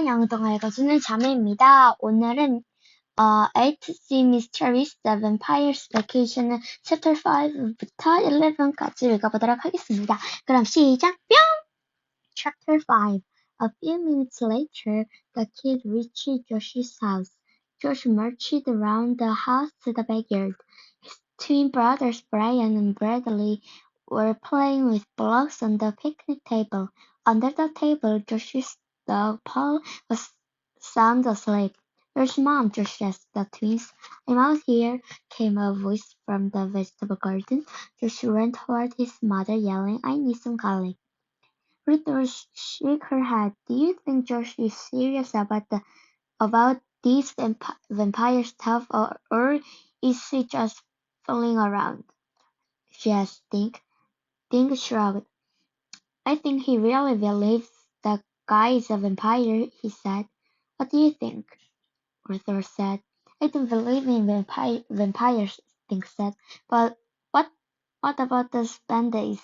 영어동화 읽어주는 자매입니다. 오늘은 8C Mysteries The Vampire's Vacation을 chapter 5부터 11까지 읽어보도록 하겠습니다. 그럼 시작! 뿅! Chapter 5 A few minutes later, the kid reached Josh's house. Josh marched around the house to the backyard. His twin brothers Brian and Bradley were playing with blocks on the picnic table. Under the table, Josh's dog Paul was sound asleep. "Where's Mom?" Josh asked the twins. "I'm out here," came a voice from the vegetable garden. Josh ran toward his mother, yelling, "I need some garlic." Ruth shook her head. "Do you think Josh is serious about this vampire stuff, or is he just fooling around?" she asked Dink. Dink shrugged. "I think he really believes the guy is a vampire," he said. "What do you think?" Arthur said. "I don't believe in vampires," Dink said. "But what about the Spanies?"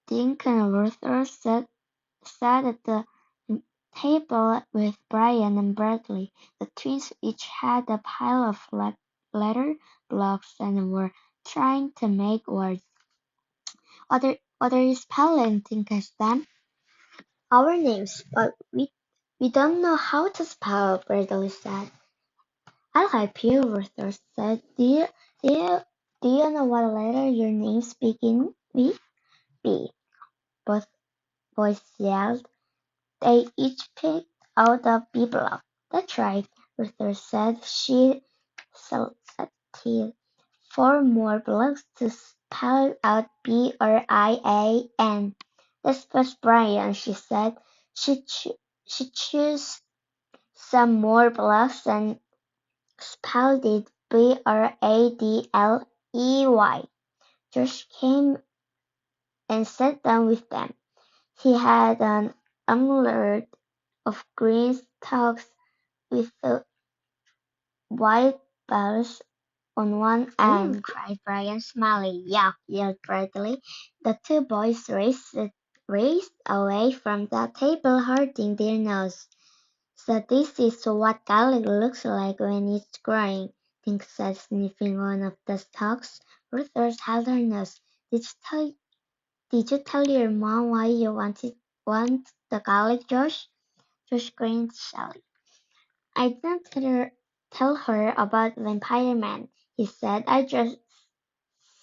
Dink and Arthur sat at the table with Brian and Bradley. The twins each had a pile of letter blocks and were trying to make words. What are you spelling?" Dink asked them. "Our names, but we don't know how to spell," Bradley said. "I'll help you," Arthur said. Do you know what letter your names begin with?" "B," both boys yelled. They each picked out a B block. "That's right," Arthur said. She selected 4 more blocks to spell out Brian. "That's first Brian," she said. She chose some more blocks and spelled it Bradley. Josh came and sat down with them. He had an omelette of green stalks with white balls on one end, cried Brian, smiling. "Yuck!" yelled Bradley. The 2 boys raced away from the table, holding their nose. "So this is what garlic looks like when it's growing," Dink said, sniffing one of the stalks. Ruth held her nose. Did you tell your mom why you want the garlic, Josh?" Josh grinned shyly. "I didn't tell her about Vampire Man," he said. "I just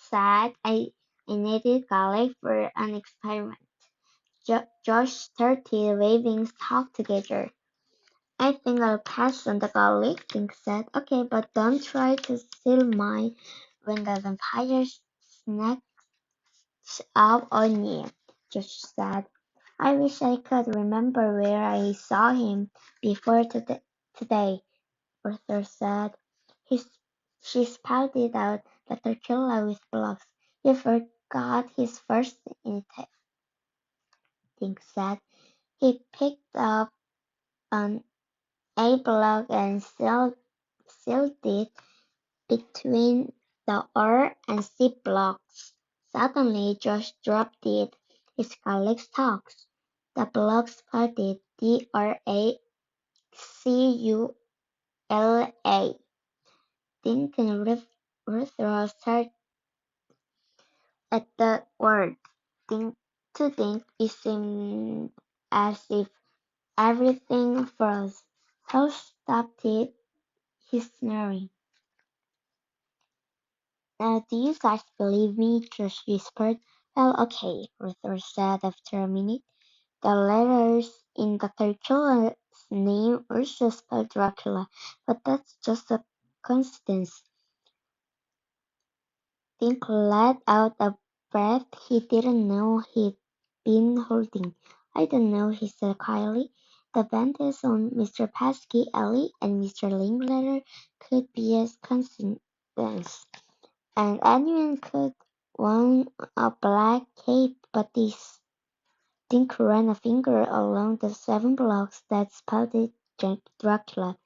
said I needed garlic for an experiment." Josh started waving stalks together. "I think I'll pass on the garlic," Dink said. "Okay, but don't try to steal mine when the vampire snacks up on you," Josh said. "I wish I could remember where I saw him before today," Arthur said. She spelled it out, the tortilla with blocks. "You forgot his first initiative," Dink said. He picked up an A block and sealed it between the R and C blocks. Suddenly, Josh dropped it. His garlic stalks. The block spelled it Dracula. Dink and Ruth stared at the word. To Dink, it seemed as if everything froze. So stopped it, his snoring. "Now do you guys believe me?" Josh whispered. "Well, okay," Arthur said after a minute. "The letters in the Dracula's name also spell Dracula, but that's just a coincidence." Dink let out a breath he didn't know he'd been holding. "I don't know," he said quietly. "The bandits on Mr. Pesky, Ellie, and Mr. Linklater could be a coincidence. And anyone could want a black cape, but this." Dink ran a finger along the 7 blocks that spelled Dracula.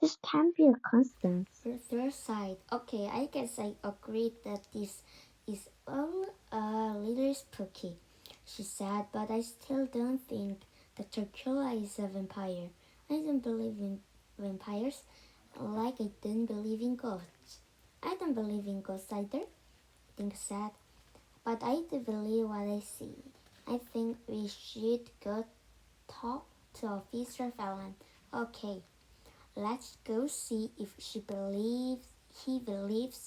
"This can't be a coincidence." Arthur sighed. "Okay, I guess I agree that this is all a little spooky," she said, "but I still don't think that Dracula is a vampire. I don't believe in vampires, like I don't believe in ghosts. I don't believe in ghosts either, Dink said, but I do believe what I see. I think we should go talk to Officer Fallon. Okay, let's go see if he believes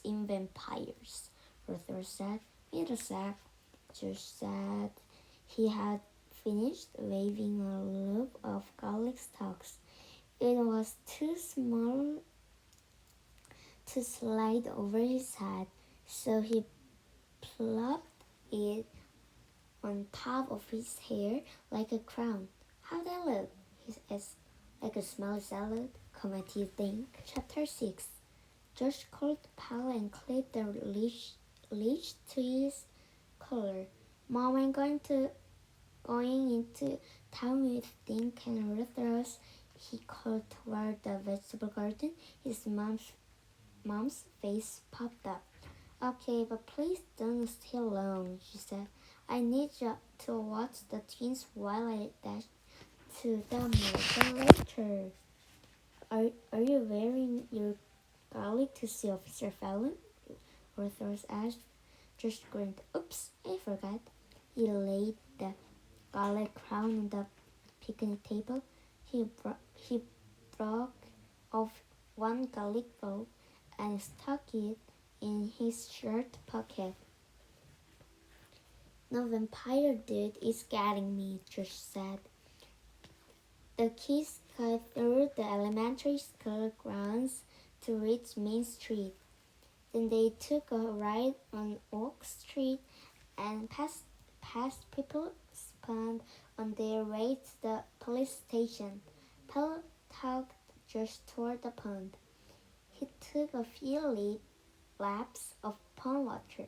in vampires, Arthur said. Wait a sec, Josh said. He had finished waving a loop of garlic stalks. It was too small to slide over his head, so he plopped it on top of his hair like a crown. How'd that look? He asked. Like a smelly salad, comment you think. Chapter 6. Josh called Paul and clipped the leash to his collar. Mom, I'm going into town with Dink and Ruthros. He called toward the vegetable garden. His mom's face popped up. Okay, but please don't stay alone, she said. I need you to watch the twins while I dash to the mother later. Are you wearing your garlic to see Officer Fallon? Arthur's asked. Just grinned. Oops, I forgot. He laid the garlic crown on the picnic table. He broke off one garlic bulb and stuck it in his shirt pocket. No vampire dude is getting me, Josh said. The kids cut through the elementary school grounds to reach Main Street. Then they took a ride on Oak Street and past people spun on their way to the police station. Paul tugged Josh toward the pond. He took a few laps of pond water,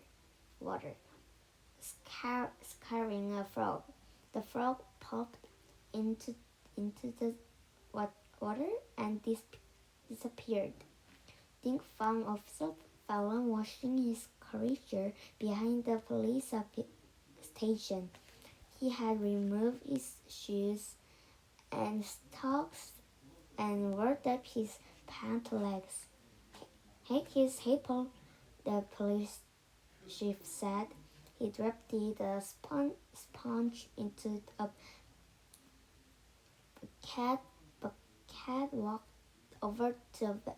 scaring a frog. The frog popped into the water and disappeared. Dink found Officer Fallon washing his creature behind the police station. He had removed his shoes and socks and rolled up his pant legs. Hey kids, hey Paul, the police chief said. He dropped the sponge into a cat walked over to the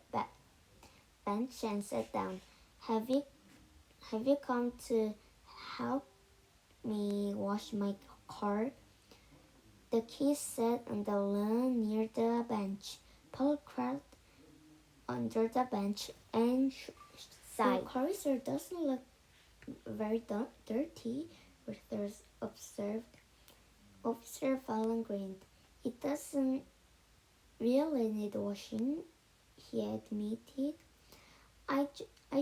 bench and sat down. Have you come to help me wash my car? The kids sat on the lawn near the bench. Paul crawled under the bench and sighed. Your car doesn't look very dirty, Arthur observed. Officer Fallon grinned. It doesn't really need washing, he admitted. I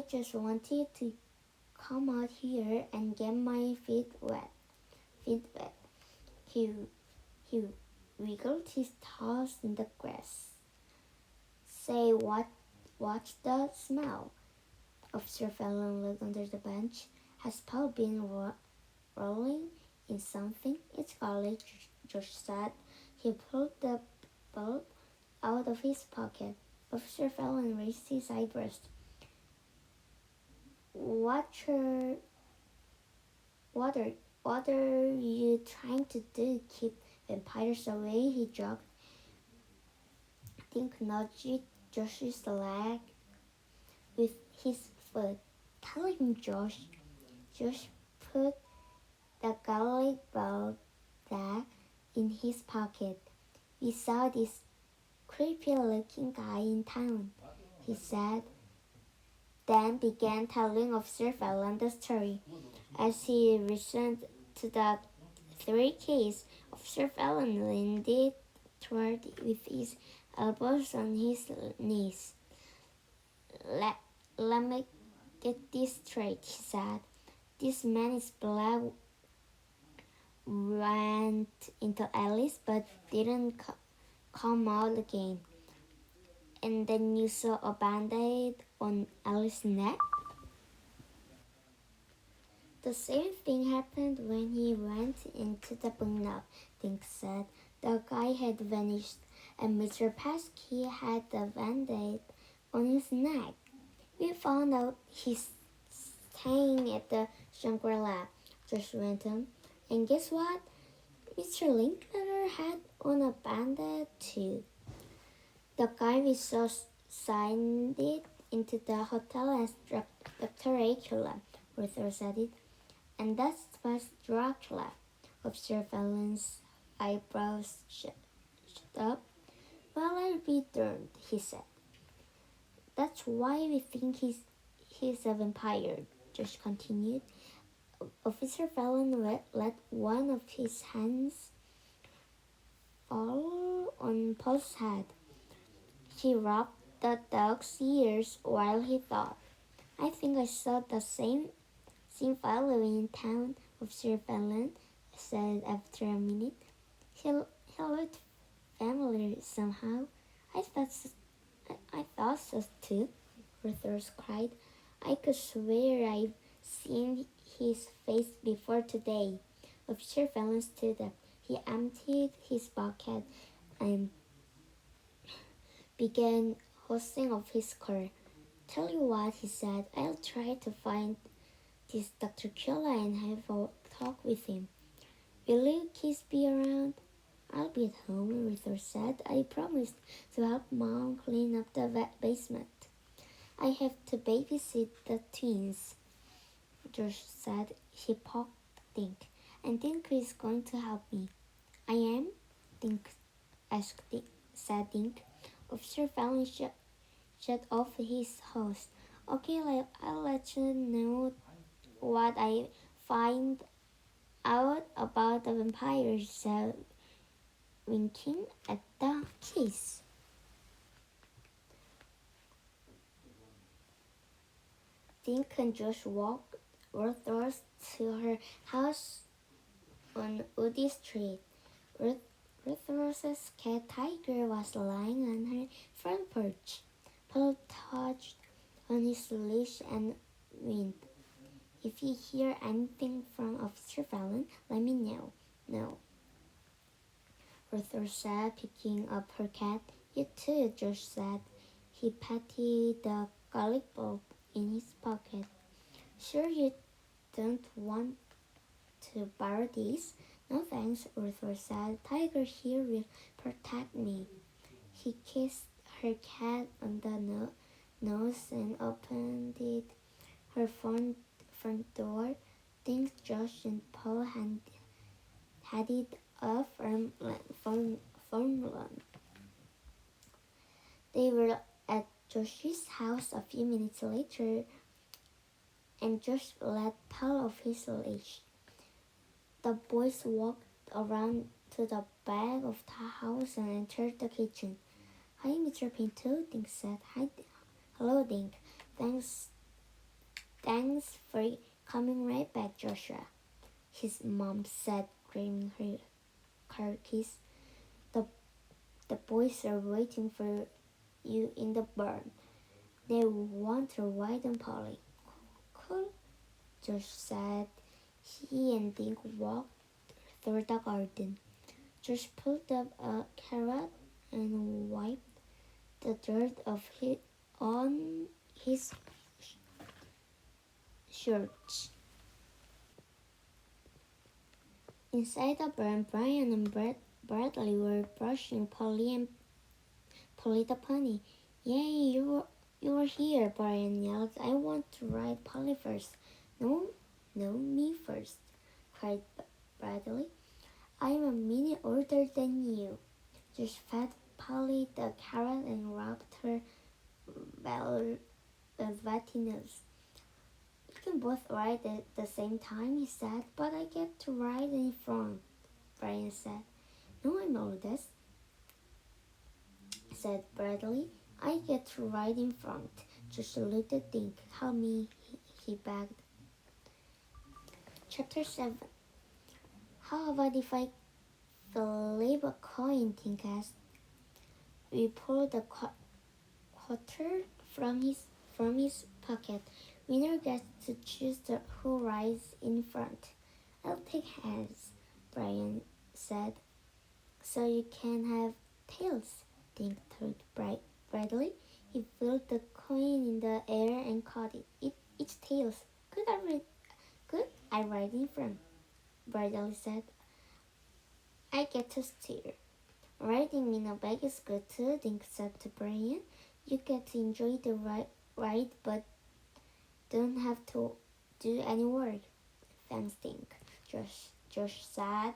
just wanted to come out here and get my feet wet. He wiggled his toes in the grass. Say, watch the smell. Officer Fallon looked under the bench. Has Paul been rolling in something? It's garlic, Josh said. He pulled the bulb out of his pocket. Officer Fallon raised his eyebrows. What are you trying to do? Keep vampires away? He joked. Dink nudged Josh's leg with his foot. Tell him, Josh. Josh put the garlic bulb back in his pocket. We saw this creepy-looking guy in town, he said, then began telling Officer Fallon the story. As he listened to the three keys, Officer Fallon leaned toward with his elbows on his knees. Let me get this straight, he said. This man is black, went into Alice but didn't come out again. And then you saw a band-aid on Alice's neck? The same thing happened when he went into the bookshop, Dink said. The guy had vanished, and Mr. Pesky had the band-aid on his neck. We found out he's staying at the Shangri-La, Josh went on. And guess what? Mr. Linkletter had on a band-aid too. The guy we saw signed it into the hotel as Dr. Dracula, Arthur said it. And that was Dracula. Officer Fallon's eyebrows shut up. Well, I'll be darned, he said. That's why we think he's a vampire, Josh continued. Officer Fallon let one of his hands fall on Paul's head. He rubbed the dog's ears while he thought. I think I saw the same fellow in town, Officer Fallon said after a minute. He looked familiar somehow. I thought so too, Arthur cried. I could swear I've seen his face before today. Officer Fallon stood up. He emptied his bucket and began hosing off his car. Tell you what, he said, I'll try to find this Dr. Killa and have a talk with him. Will you kids be around? I'll be at home, Arthur said. I promised to help Mom clean up the basement. I have to babysit the twins, George said. He poked Dink. And Dink is going to help me. I am? Said Dink. Officer Fallon shut off his hose. Okay, I'll let you know what I find out about the vampires, said winking at the kids. Dink and Josh walked northwards to her house on Woody Street. Ruth's cat Tiger was lying on her front porch. Paul touched on his leash and winked. If you hear anything from Officer Fallon, let me know. No, Ruth said, picking up her cat. You too, Josh said. He patted the garlic bulb in his pocket. Sure you don't want to borrow these? No thanks, Arthur said. Tiger here will protect me. He kissed her cat on the nose and opened her front door. Things Josh and Paul headed off farmland. They were at Josh's house a few minutes later, and Josh let Paul off his leash. The boys walked around to the back of the house and entered the kitchen. Hi, Mr. Pinto, Dink said. Hi, hello, Dink. Thanks for coming right back, Joshua, his mom said, grabbing her car keys. The boys are waiting for you in the barn. They want to ride on Polly. Cool, Josh said. He and Dink walked through the garden. Josh pulled up a carrot and wiped the dirt on his shirt. Inside the barn, Brian and Bradley were brushing Polly the pony. Yay, you are here, Brian yelled. I want to ride Polly first. No, me first, cried Bradley. I'm a minute older than you. Just fed Polly the carrot and rubbed her velvety nose. We can both ride at the same time, he said, but I get to ride in front, Brian said. No, I'm oldest, said Bradley. I get to ride in front. Just looked at Dink. Help me, he begged. Chapter 7. How about if I flip a coin, Dink asked. We pulled a quarter from his pocket. Winner gets to choose who rides in front. I'll take hands, Brian said. So you can have tails, Dink told Bradley. He threw the coin in the air and caught it. It's tails. Could I ride in front? Bradley said. I get to steer. Riding in a bag is good too, Dink said to Brian. You get to enjoy the ride but don't have to do any work. Thanks, Dink. Josh said.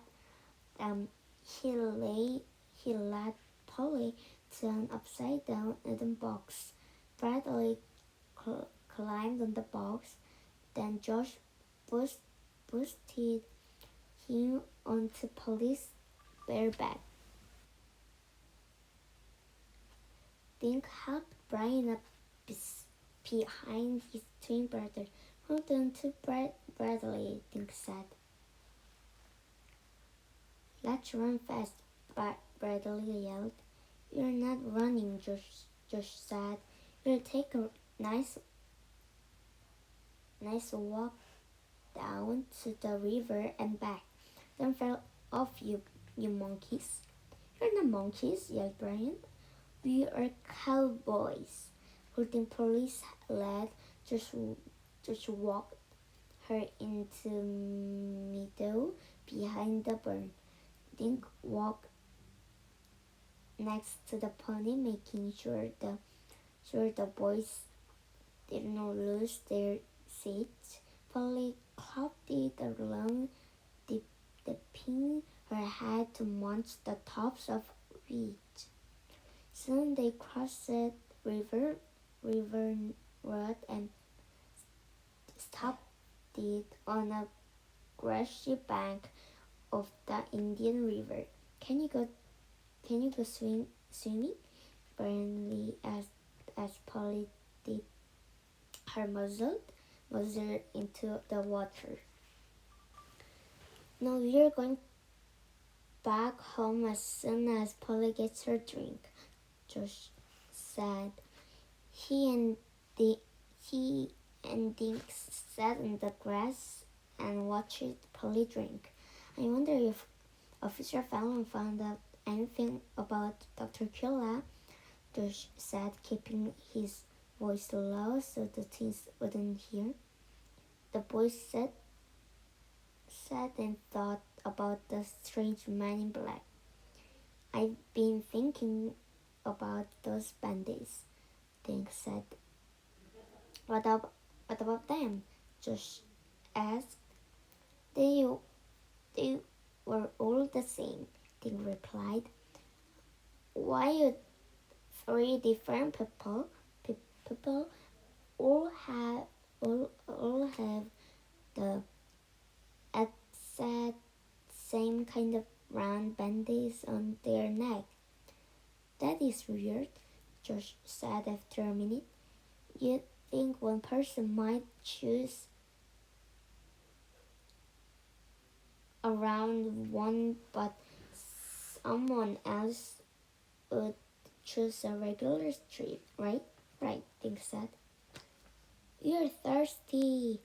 He led Polly to an upside-down wooden box. Bradley climbed on the box. Then Josh boosted him onto Polly's bare back. Dink helped Brian up behind his twin brother. Hold on to Bradley, Dink said. Let's run fast, Bradley yelled. You're not running, Josh said. We'll take a nice walk down to the river and back. Don't fall off, you monkeys. You're not monkeys, yelled Brian. We are cowboys. Holding Polly's leg, just walked her into meadow behind the barn. Dink walked next to the pony, making sure the boys didn't lose their seats. Polly clapped it along, dipping her head to munch the tops of weeds. Soon they crossed river road and stopped it on a grassy bank of the Indian River. Can you go swimming? Brian asked as Polly dipped her muzzle into the water. No, we're going back home as soon as Polly gets her drink, Josh said. He and Dink sat in the grass and watched Polly drink. I wonder if Officer Fallon found out anything about Dr. Killa, Josh said, keeping his voice low so the teens wouldn't hear. The boys sat and thought about the strange man in black. I've been thinking about those bandits, Dink said. What about them? Josh asked. They were all the same, Dink replied. Why 3 different people all have the exact same kind of round bandage on their neck? That is weird, Josh said after a minute. You'd think one person might choose around one, but someone else would choose a regular strip, right? Right, Dink said. You're thirsty,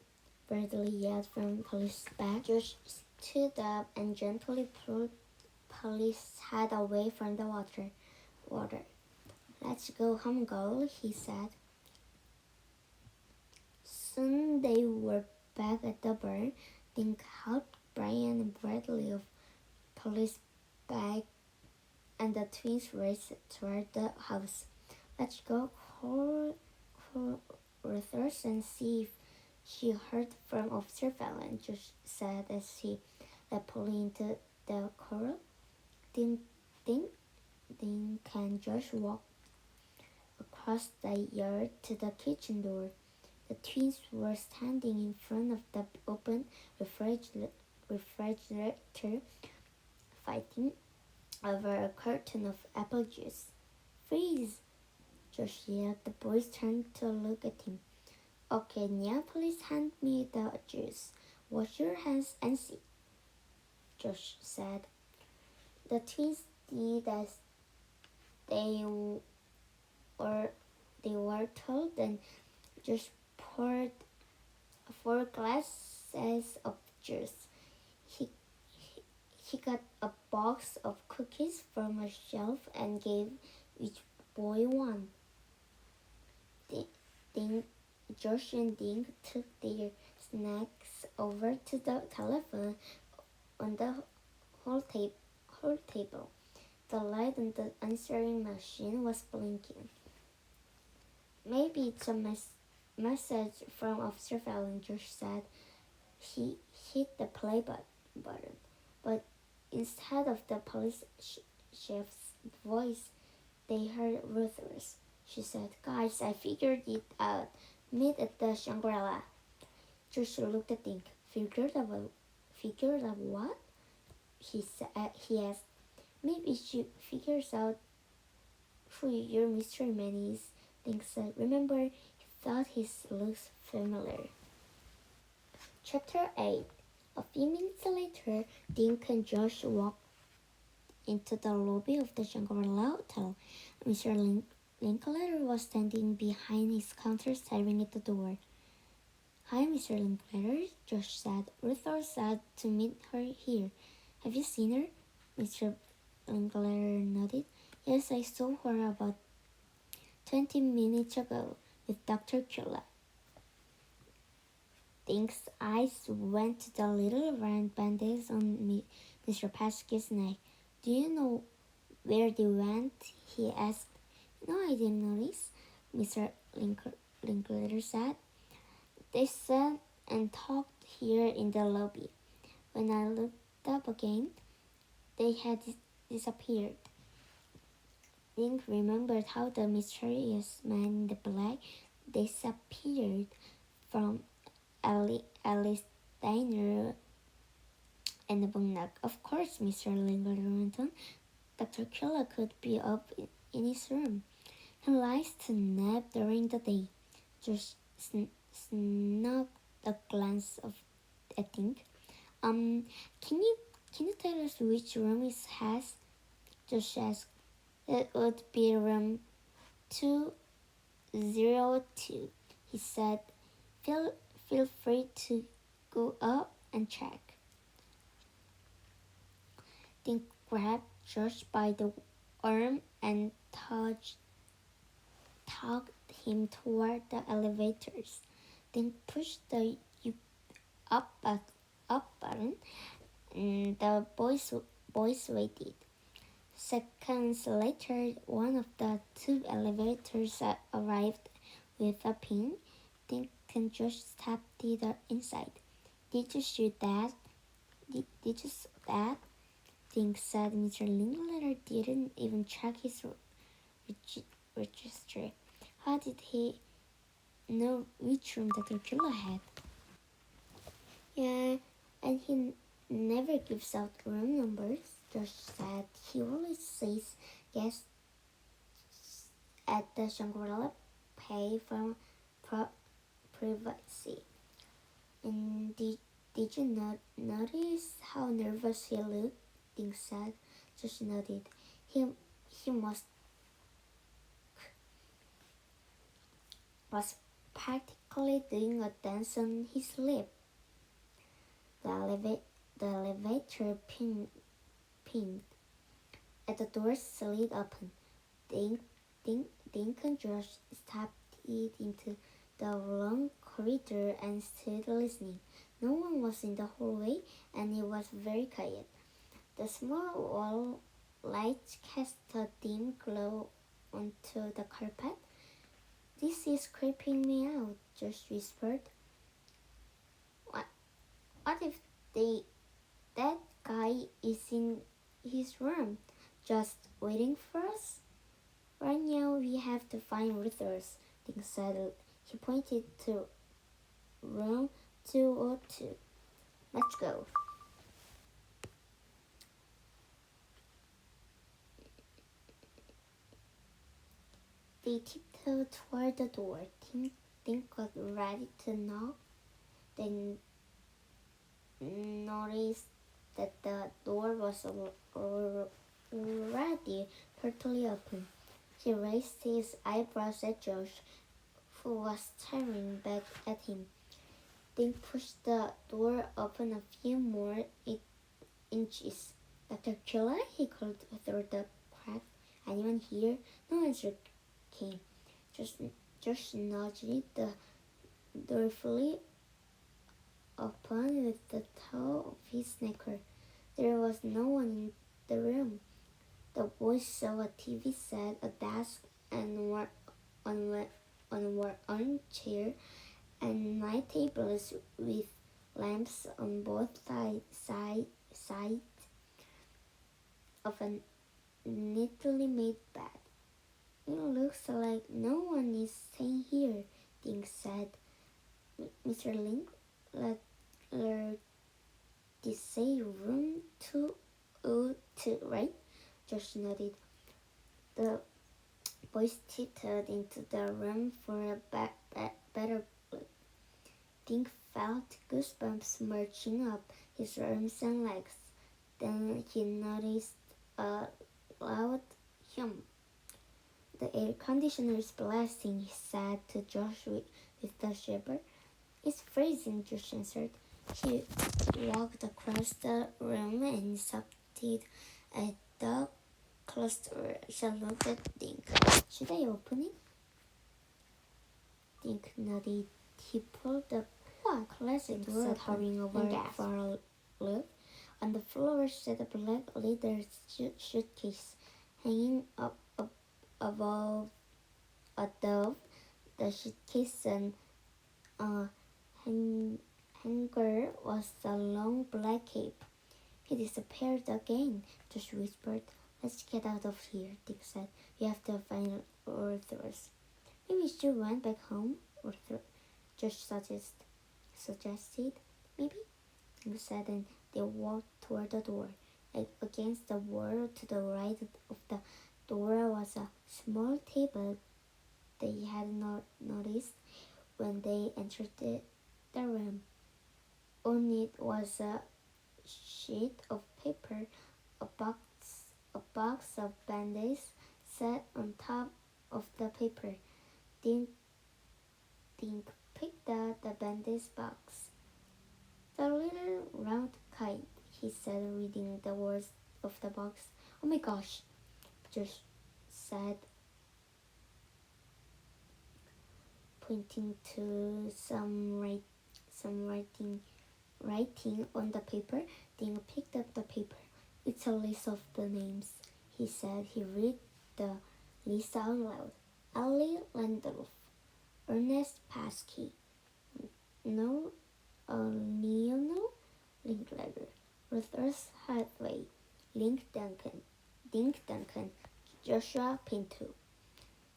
Bradley yelled from Polly's back. Josh stood up and gently pulled Polly's head away from the water. Let's go home, girl, he said. Soon they were back at the barn. Dink helped Brian and Bradley off Polly's back, and the twins raced toward the house. Let's go call Ruthers and see if she heard from Officer Fallon, Josh said as he led Polly into the corral. Dink and Josh walked across the yard to the kitchen door. The twins were standing in front of the open refrigerator, fighting over a carton of apple juice. Freeze! Josh yelled. The boys turned to look at him. Okay, now please hand me the juice. Wash your hands and see, Josh said. The twins did as they were told, and Josh poured 4 glasses of juice. He got a box of cookies from a shelf and gave each boy one. Josh and Dink took their snacks over to the telephone on the whole table. The light on the answering machine was blinking. Maybe it's a message from Officer Fallon, Josh said. He hit the play button, but instead of the police chef's voice, they heard Ruth's. She said, "Guys, I figured it out. Meet at the Shangri-La." Josh looked at Dink. Figured out what? He asked. Maybe she figures out who your mystery man is, Dink said. Remember, he thought his looks familiar. Chapter 8. A few minutes later, Dink and Josh walked into the lobby of the Shangri-La Hotel. Mr. Linklater was standing behind his counter staring at the door. "Hi, Mr. Linklater," Josh said. "Ruth said to meet her here. Have you seen her?" Mr. Linklater nodded. "Yes, I saw her about 20 minutes ago with Dr. Kula." Dink's eyes went to the little round bandage on Mr. Paskey's neck. "Do you know where they went?" he asked. "No, I didn't notice," Mr. Linklater said. "They sat and talked here in the lobby. When I looked up again, they had disappeared." Dink remembered how the mysterious man in the black disappeared from Alice Diner and the Bugnac. "Of course," Mr. Linklater went on. "Dr. Killa could be up in his room. He likes to nap during the day." Just snuck a glance at Dink. Can you tell us which room it has?" Josh asked. "It would be room 202, he said. Feel free to go up and check." Dink grabbed Josh by the arm and tugged him toward the elevators. Dink pushed the up button, and the boys waited. Seconds later, one of the two elevators arrived with a ping. Dink and Josh stepped inside. Did you see that?" Dink said. Mr. Linklater didn't even check his register. How did he know which room Dr. Killa had? "Yeah, and he never gives out room numbers," Josh said. "He always says guests at the Shangri-La pay for privacy." "And did you not notice how nervous he looked?" Dink said. Josh nodded. He was practically doing a dance on his lip. The elevator pinged. As the door slid open, Dink and Josh stepped into the long corridor and stood listening. No one was in the hallway, and it was very quiet. The small wall lights cast a dim glow onto the carpet. "This is creeping me out," Josh whispered. What if that guy is in his room, just waiting for us?" "Right now we have to find Ruthers," Dink said. He pointed to room 202. "Let's go." They tiptoed toward the door. Dink got ready to knock. Then noticed that the door was already partly open. He raised his eyebrows at Josh, who was staring back at him. Dink pushed the door open a few more inches. Dr. Killer, he called through the crack. Anyone here? No answer came. Josh nudged the door fully open with the toe of his sneaker. There was no one in the room. The boys saw a TV set, a desk, and one armchair, and night tables with lamps on both sides of a neatly made bed. It looks like no one is staying here, Dink said. Mr. Linkletter did say room 202, right? Josh nodded. The boys tiptoed into the room for a better look. Dink felt goosebumps marching up his arms and legs. Then he noticed a loud hum. The air conditioner is blasting, he said to Josh with a shiver. It's freezing, Josh answered. He walked across the room and stopped at the closed door. She looked at Dink. Should I open it? Dink nodded. He pulled the classic door hurrying over for a look. On the floor sat a black leather suitcase hanging up above a dove. The suitcase and hanger was a long black cape. He disappeared again, Josh whispered. Let's get out of here, Dick said. We have to find Arthur's. Maybe we should went back home, Josh suggested. Maybe, Dick said, and they walked toward the door. Against the wall to the right of the door was a small table they had not noticed when they entered the room. On it was a sheet of paper, a box of band-aids set on top of the paper. Dink picked up the band-aid box. The little round kite, he said, reading the words of the box. Oh my gosh, Josh said, pointing to some writing on the paper. Dink picked up the paper. It's a list of the names, he said. He read the list out loud. Ellie Landolf, Ernest Paskey, Lionel Linkletter, Ruthers Hathaway, Dink Duncan, Joshua Pinto.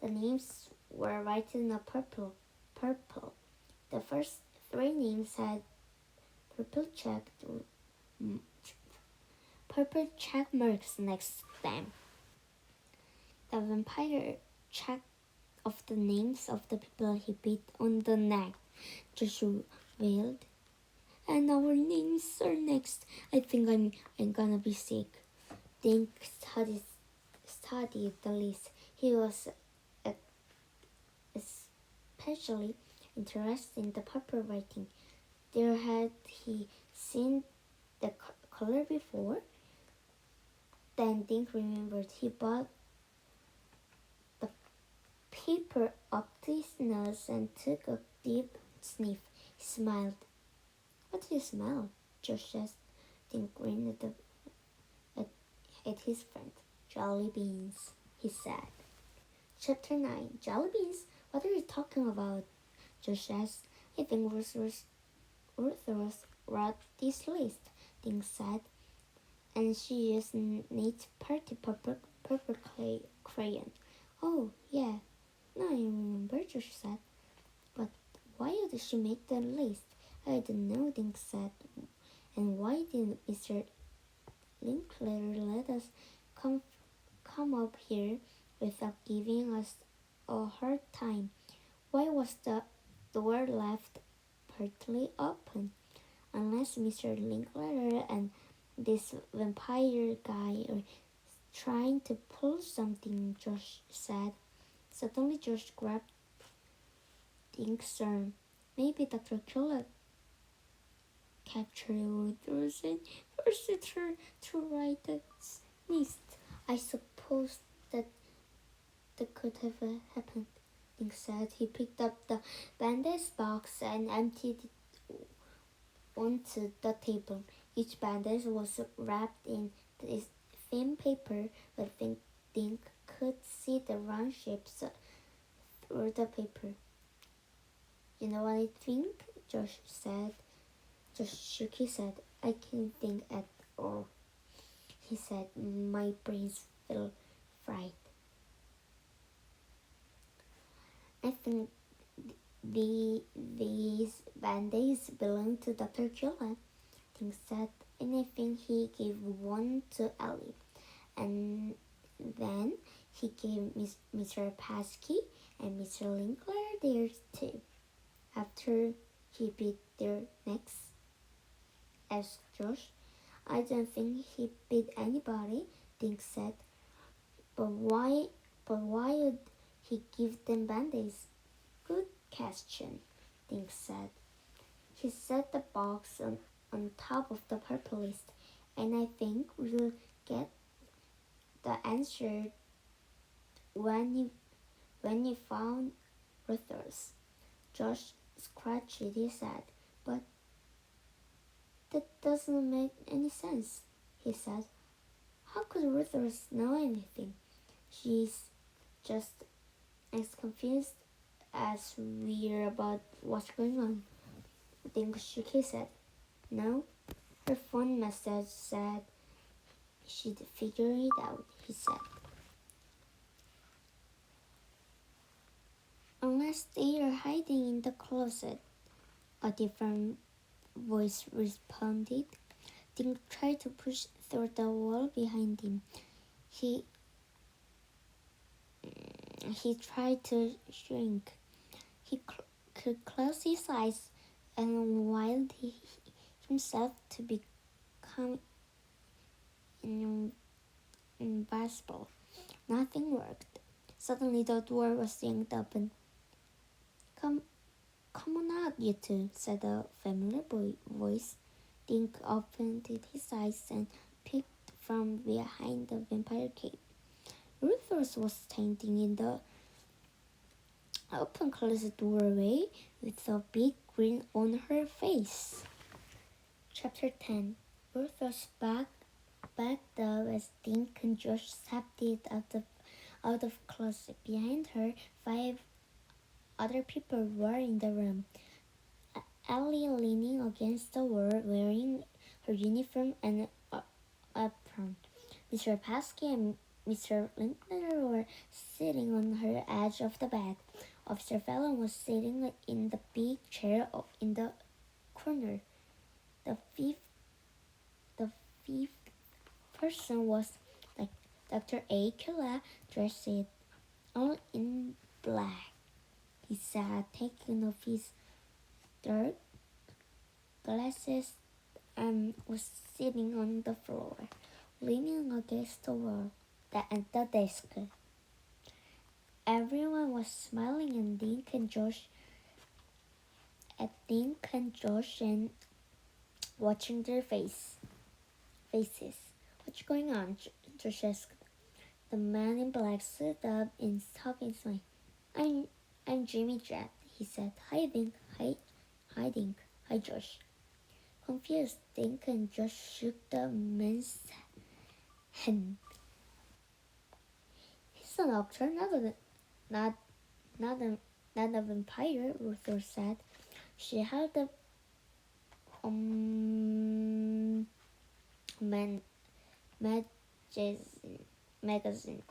The names were written in purple. The first three names had purple check marks next to them. The vampire checked off the names of the people he beat on the neck. Joshua wailed. And our names are next. I think I'm gonna be sick. Dink studied the list. He was especially interested in the purple writing. There had he seen the color before? Then Dink remembered. He brought the paper up to his nose and took a deep sniff. He smiled. What do you smell? Josh asked. Dink grinned at his friend. Jelly beans, he said. Chapter 9. Jelly beans? What are you talking about? Josh asked. I think Ruthros wrote this list, Dink said. And she used neat party purple crayon. Oh, yeah. Now I remember, Josh said. But why did she make the list? I don't know, Dink said. And why didn't Mr. Linkletter let us come up here without giving us a hard time? Why was the door left partly open? Unless Mr. Linkletter and this vampire guy are trying to pull something, Josh said. Suddenly Josh grabbed Dink's arm. Maybe Dr. Killer captured Luther's and forced her to write the sneeze. I suppose that could have happened, Nick said. He picked up the bandage box and emptied it onto the table. Each bandage was wrapped in this thin paper, but Dink could see the round shapes through the paper. You know what I think? Josh said. Josh shook his head. I can't think at all. He said, my brains feel fried. I think these band-aids belong to Dr. Gilla, Tink said, and I think he gave one to Ellie. And then he gave Mr. Paskey and Mr. Linkler theirs too. After he bit their necks, asked Josh. I don't think he bit anybody, Dink said. But why would he give them band-aids? Good question, Dink said. He set the box on top of the purple list, and I think we'll get the answer when you found Ruther's. Josh scratched his head. But that doesn't make any sense, he said. How could Ruther's know anything? She's just as confused as we're about what's going on. Dink shook his head. No, her phone message said she'd figure it out, he said. Unless they are hiding in the closet, a different voice responded. Dink tried to push through the wall behind him. He tried to shrink. He could close his eyes and willed himself to become invisible. Nothing worked. Suddenly the door was yanked open. Come on out, you two, said a familiar voice. Dink opened his eyes and peeked from behind the vampire cape. Rufus was standing in the open closet doorway with a big grin on her face. Chapter 10. Rufus backed up as Dink and Josh stepped out of closet. Behind her, 5 other people were in the room. Ellie leaning against the wall, wearing her uniform and apron. Mr. Paskey and Mr. Linkler were sitting on her edge of the bed. Officer Fallon was sitting in the big chair in the corner. The fifth person was like Dr. Akula, dressed all in black. He sat, taking off his dark glasses, and was sitting on the floor, leaning against the wall at the desk. Everyone was smiling at Dink and Josh and watching their faces. What's going on? Josh asked. The man in black stood up and stopped his mind. I'm Jimmy Jack, he said. Hi, Dink. Hi, Dink. Hi, Josh. Confused, Dink and Josh shook the man's hand. He's an actor, not a vampire, Ruther said. She held the magazine.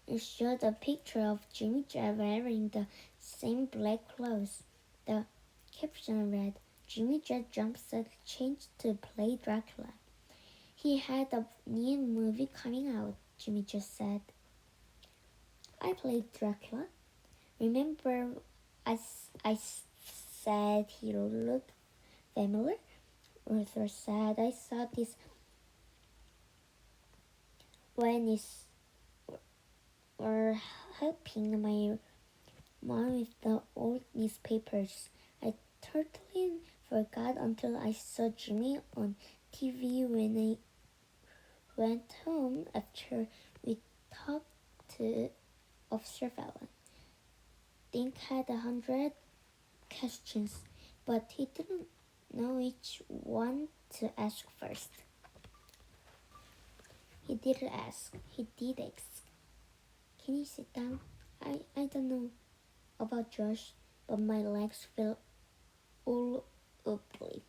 It showed a picture of Jimmy Jack wearing the same black clothes. The caption read, Jimmy Jack jumpsuit changed to play Dracula. He had a new movie coming out, Jimmy just said. I played Dracula. Remember I said he looked familiar? Ruther said, I saw this when you were helping my mom with the old newspapers. I totally forgot until I saw Jimmy on TV when I went home after we talked to Officer Fallon. Dink had 100 questions, but he didn't know which one to ask first. He did ask. Can you sit down? I don't know about Josh, but my legs feel all wobbly.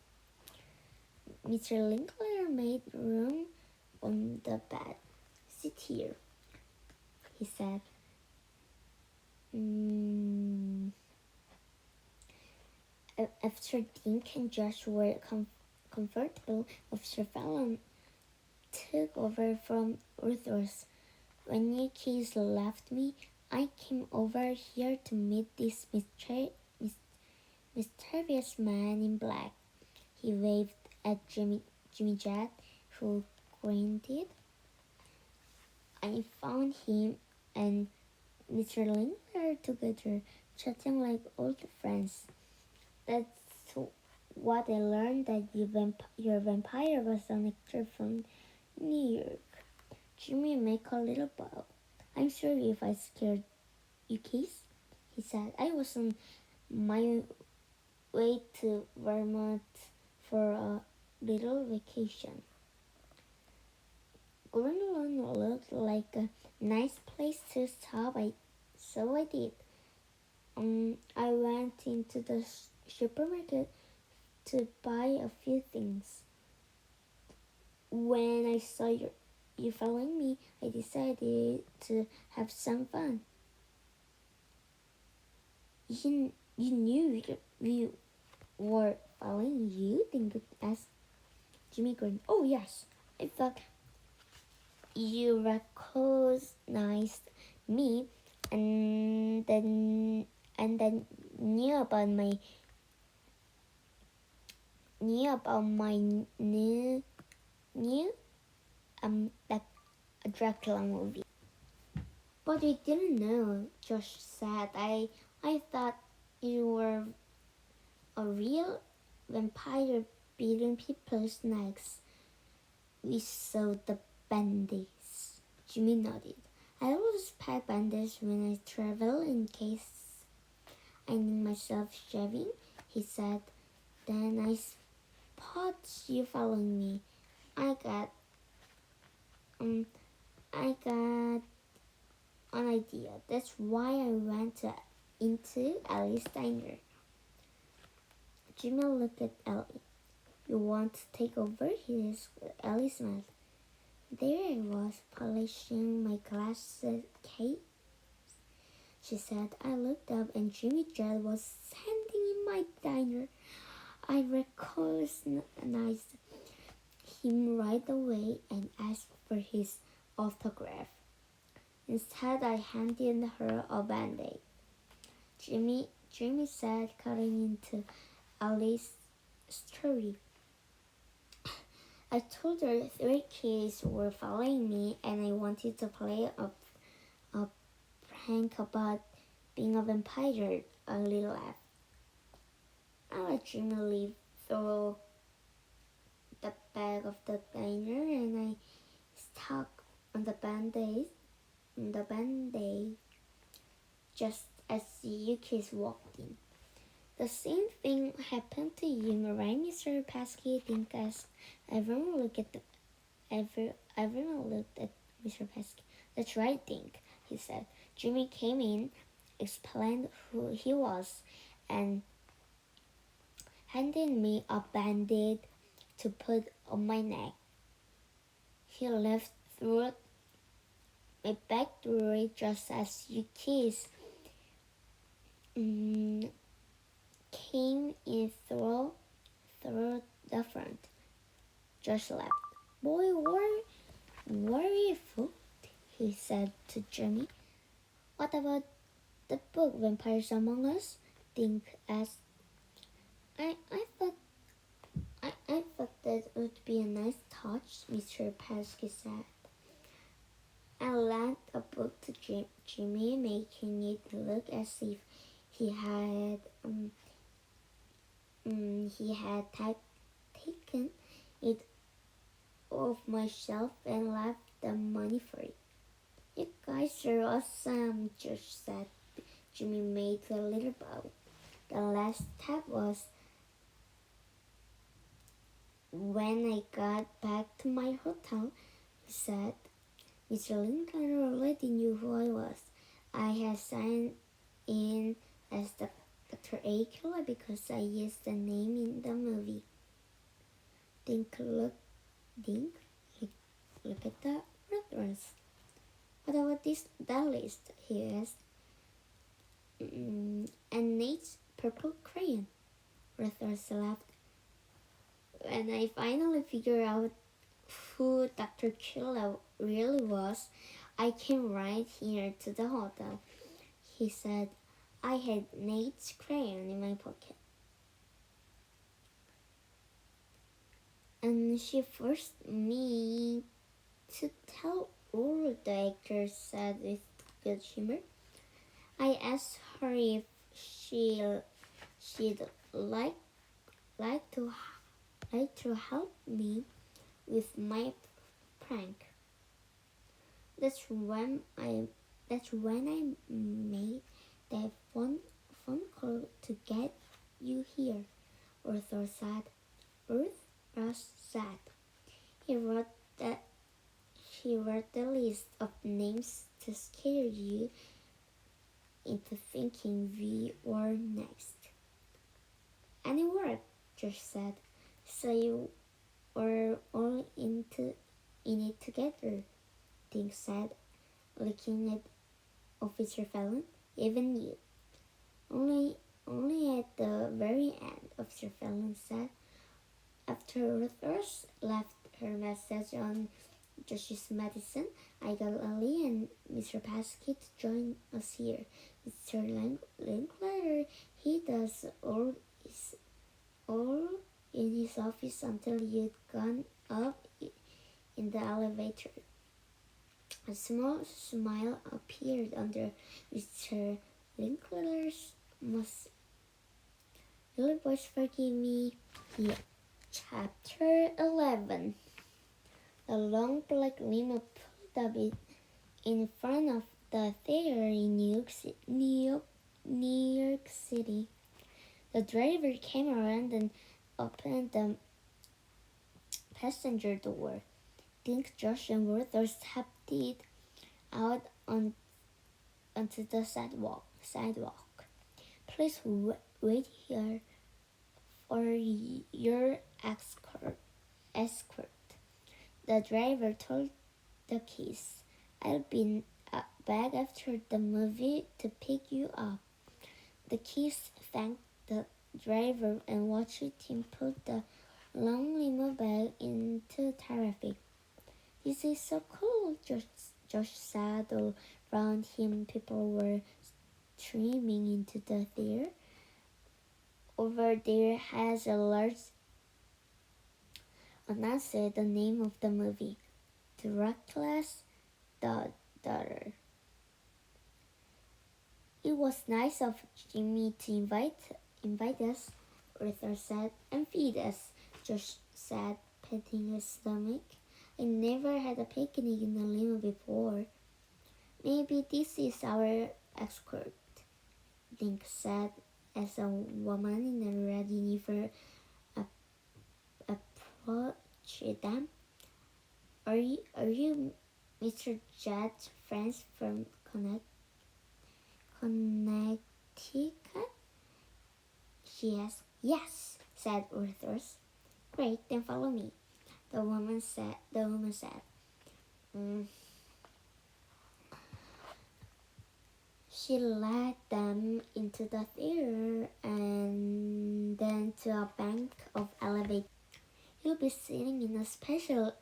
Mr. Linkletter made room on the bed. Sit here, he said. After Dink and Josh were comfortable, Officer Fallon took over from Ruthers. When you kids left me, I came over here to meet this mysterious man in black. He waved at Jimmy Jett, who grinned. I found him and Mr. Linkletter together, chatting like old friends. That's what I learned, that your vampire was an actor from New York. Jimmy made a little bow. I'm sorry if I scared you kids, he said. I was on my way to Vermont for a little vacation. Greenland looked like a nice place to stop, so I did. I went into the supermarket to buy a few things. When I saw you following me, I decided to have some fun. You knew we were following you? Dink asked. Jimmy grinned. Oh yes, I thought you recognized me, and then knew about my new that Dracula movie. But I didn't know, Josh said. I thought you were a real vampire beating people's necks. We saw the band-aids. Jimmy nodded. I always pack band-aids when I travel in case I need myself shaving, he said. Then I spot you following me. I got an idea. That's why I went into Ellie's diner. Jimmy looked at Ellie. You want to take over? He asked. Ellie smiled. There I was, polishing my glasses case, she said. I looked up and Jimmy Jett was standing in my diner. I recognized him right away and asked for his autograph. Instead, I handed her a band-aid. Jimmy said, cutting into Ellie's story. I told her 3 kids were following me and I wanted to play a prank about being a vampire. Ellie laughed. I let Jimmy leave through the back of the diner and I stuck on the band-aid just as you kids walked in. The same thing happened to you, right, Mr. Pesky? Dink asked. Everyone looked at Mr. Pesky. That's right, Dink, he said. Jimmy came in, explained who he was, and handed me a band-aid to put on my neck. He left through my back door just as you kids came in through the front. Josh laughed. Boy, were you fooled? He said to Jimmy. What about the book Vampires Among Us? Dink asked. I thought that would be a nice touch, Mr. Pesky said. I lent a book to Jimmy, making it look as if he had he had taken it off my shelf and left the money for it. You guys are awesome, Josh said. Jimmy made a little bow. The last step was when I got back to my hotel, he said. Mr. Lincoln already knew who I was. I had signed in as Dr. A. Killer because I used the name in the movie. Look at the reference. What about that list? He asked. And Nate's purple crayon. Rethers laughed. When I finally figured out who Dr. Killer really was, I came right here to the hotel. He said. I had Nate's crayon in my pocket. And she forced me to tell all, the actor said with good humor. I asked her if she'd like to help me with my prank. That's when I made that phone call to get you here. Arthur said. Russ said. He wrote the list of names to scare you into thinking we were next. And it worked, Josh said. So you were all in it together, Dink said, looking at Officer Fallon. Even you. Only at the very end, Officer Fallon said. After Ruthers left her message on Josh's medicine, I got Ali and Mr. Paskey to join us here. Mr. Linklater, he does all in his office until you'd gone up in the elevator. A small smile appeared under Mr. Linklater's mustache. Little boys, forgive me. Yeah. Chapter 11. The long black limo pulled up in front of the theater in New York City. The driver came around and opened the passenger door. Dink, Josh, and Walter stepped it out onto the sidewalk. Please wait here for your escort. The driver told the kids. I'll be back after the movie to pick you up. The kids thanked the driver and watched him put the long limo back into traffic. This is so cool, Josh said. All around him, people were streaming into the theater. Over there has a large announcer the name of the movie, The Reckless Daughter. It was nice of Jimmy to invite us, Arthur said, and feed us, Josh said, patting his stomach. I never had a picnic in a limo before. Maybe this is our escort, Dink said, as a woman in a red uniform approached them. Are you Mr. Judd's friends from Connecticut? She asked. Yes, said Arthur. Great, then follow me. The woman said. She led them into the theater and then to a bank of elevators. You'll be sitting in a special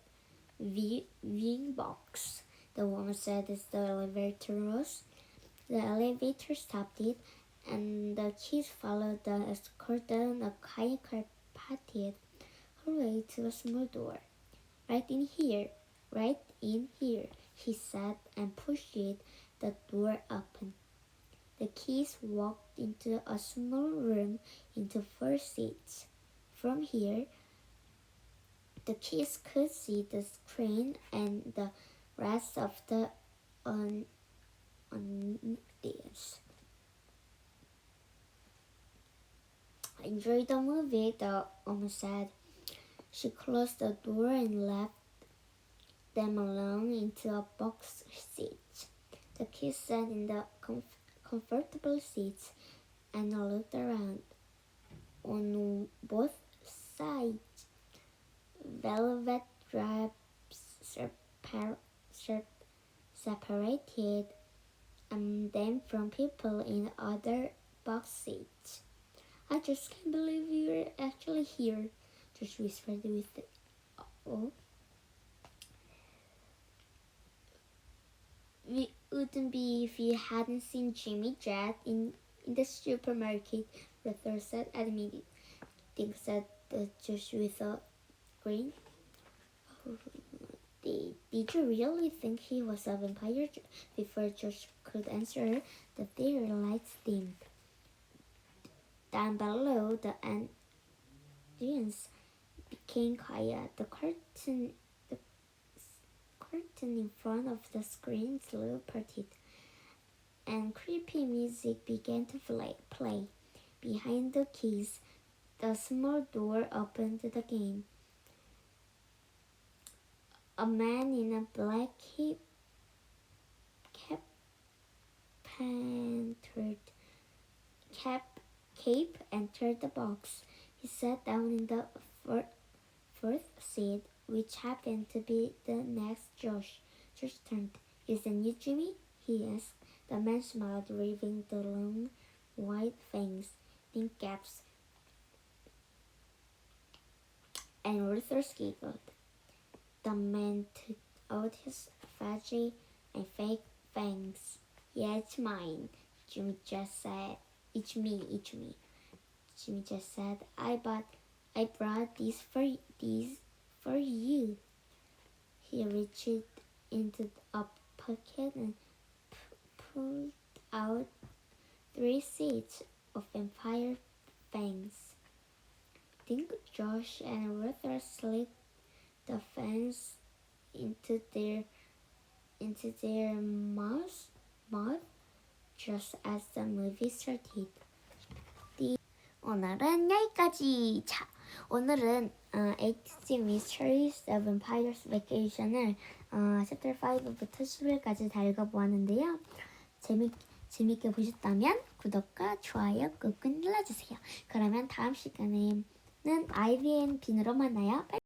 viewing box, the woman said as the elevator rose. The elevator stopped it, and the kids followed the escort down a high carpeted hallway to a small door. Right in here, he said, and pushed it. The door opened. The kids walked into a small room into 4 seats. From here, the kids could see the screen and the rest of the audience. I enjoyed the movie, the woman said. She closed the door and left them alone into a box seat. The kids sat in the comfortable seats and looked around. On both sides, velvet drapes separated them from people in other box seats. I just can't believe you're actually here, Josh whispered with awe. We wouldn't be if you hadn't seen Jimmy Jet in the supermarket, Ruther said, admitting. Said Josh with a grin. Did you really think he was a vampire? Before Josh could answer, the theater lights dimmed. Down below, the audience became quiet. The curtain in front of the screen slowly parted, and creepy music began to play. Behind the keys, the small door opened again. A man in a black cape entered the box. He sat down in the fourth seat, which happened to be the next Josh. Josh turned. Is that you, Jimmy? He asked. The man smiled, waving the long white fangs, pink caps, and Ruther's giggled. The man took out his fudgy and fake fangs. Yeah, it's mine, Jimmy just said. It's me. Jimmy just said. I brought these for you. He reached into a pocket and pulled out 3 seats of vampire fangs. Think Josh and Ruther slipped the fangs into their mouth just as the movie started. 오늘은 여기까지. 자, 오늘은 Vacation's Mystious Vampires Vacation을 chapter 5부터 10일까지 다 읽어보았는데요. 재밌게 보셨다면 구독과 좋아요 꾹꾹 눌러주세요. 그러면 다음 시간에는 아이비 앤 빈으로 만나요.